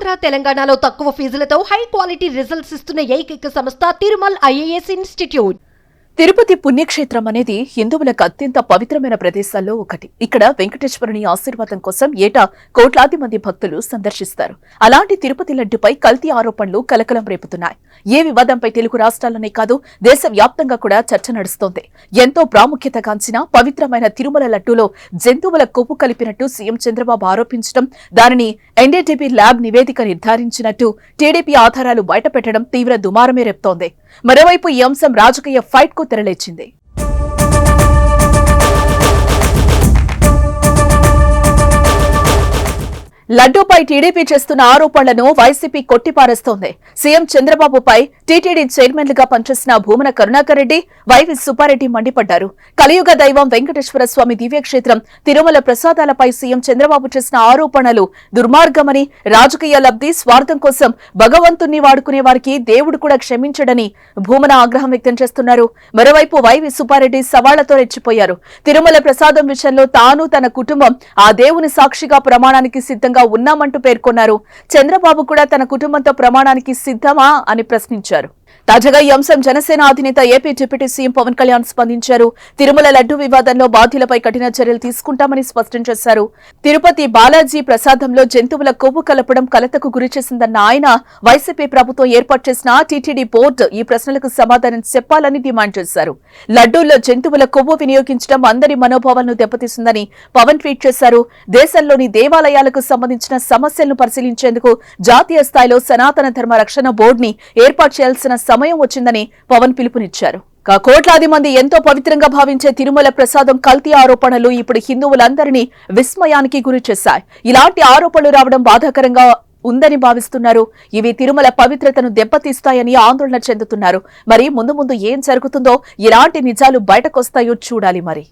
ఆంధ్ర తెలంగాణలో తక్కువ ఫీజులతో high quality results ఇస్తున్న ఏకైక సంస్థ తిరుమల్ ఐఏఎస్ ఇన్స్టిట్యూట్. తిరుపతి పుణ్యక్షేత్రం అనేది హిందువులకు అత్యంత పవిత్రమైన ప్రదేశాల్లో ఒకటి. ఇక్కడ వెంకటేశ్వరుని ఆశీర్వాదం కోసం ఏటా కోట్లాది మంది భక్తులు సందర్శిస్తారు. అలాంటి తిరుపతి లడ్డుపై కల్తీ ఆరోపణలు కలకలం రేపుతున్నాయి. ఏ వివాదంపై తెలుగు రాష్ట్రాల్లోనే కాదు దేశవ్యాప్తంగా కూడా చర్చ నడుస్తోంది. ఎంతో ప్రాముఖ్యతగాంచిన పవిత్రమైన తిరుమల లడ్డూలో జంతువుల కొవ్వు కలిపినట్టు సీఎం చంద్రబాబు ఆరోపించడం, దానిని ఎన్డీటీవీ ల్యాబ్ నివేదిక నిర్ధారించినట్టు టీడీపీ ఆధారాలు బయటపెట్టడం తీవ్ర దుమారమే రేపుతోంది. మరోవైపు ఈ అంశం రాజకీయ ఫైట్ కు తెరలేచింది. లడ్డూపై టీడీపీ చేస్తున్న ఆరోపణలను వైసీపీ కొట్టిపారేస్తోంది. సీఎం చంద్రబాబుపై టీటీడీ చైర్మన్లుగా పనిచేసిన భూమన కరుణాకర్ రెడ్డి, వైవి సుబ్బారెడ్డి మండిపడ్డారు. కలియుగ దైవం వెంకటేశ్వర స్వామి దివ్యక్షేత్రం తిరుమల ప్రసాదాలపై సీఎం చంద్రబాబు చేసిన ఆరోపణలు దుర్మార్గమని, రాజకీయ లబ్ధి స్వార్థం కోసం భగవంతుణ్ణి వాడుకునే వారికి దేవుడు కూడా క్షమించడని భూమన ఆగ్రహం వ్యక్తం చేస్తున్నారు. మరోవైపు వైవి సుబ్బారెడ్డి సవాళ్లతో రెచ్చిపోయారు. తిరుమల ప్రసాదం విషయంలో తాను, తన కుటుంబం ఆ దేవుని సాక్షిగా ప్రమాణానికి సిద్ధంగా ఉన్నామంటూ పేర్కొన్నారు. చంద్రబాబు కూడా తన కుటుంబంతో ప్రమాణానికి సిద్ధమా అని ప్రశ్నించారు. తాజాగా ఈ అంశం జనసేన అధినేత AP deputy CM Pawan Kalyan స్పందించారు. తిరుమల లడ్డు వివాదంలో బాధ్యులపై కఠిన చర్యలు తీసుకుంటామని స్పష్టం చేశారు. తిరుపతి బాలాజీ ప్రసాదంలో జంతువుల కొవ్వు కలపడం కలతకు గురిచేసిందన్న ఆయన, వైసీపీ ప్రభుత్వం ఏర్పాటు చేసిన టీటీడీ బోర్డు ఈ ప్రశ్నలకు సమాధానం చెప్పాలని డిమాండ్ చేశారు. లడ్డూల్లో జంతువుల కొవ్వు వినియోగించడం అందరి మనోభావాలను దెబ్బతీసిందని పవన్ ట్వీట్ చేశారు. దేశంలోని దేవాలయాలకు సంబంధించిన సమస్యలను పరిశీలించేందుకు జాతీయ స్థాయిలో సనాతన ధర్మ రక్షణ బోర్డుని ఏర్పాటు చేయాల్సిన సమయం వచ్చిందని పవన్ పిలుపునిచ్చారు. కోట్లాది మంది ఎంతో పవిత్రంగా భావించే తిరుమల ప్రసాదం కల్తీ ఆరోపణలు ఇప్పుడు హిందువులందరినీ విస్మయానికి గురి చేశాయి. ఇలాంటి ఆరోపణలు రావడం బాధాకరంగా ఉందని భావిస్తున్నారు. ఇవి తిరుమల పవిత్రతను దెబ్బతీస్తాయని ఆందోళన చెందుతున్నారు. మరి ముందు ముందు ఏం జరుగుతుందో, ఎలాంటి నిజాలు బయటకొస్తాయో చూడాలి మరి.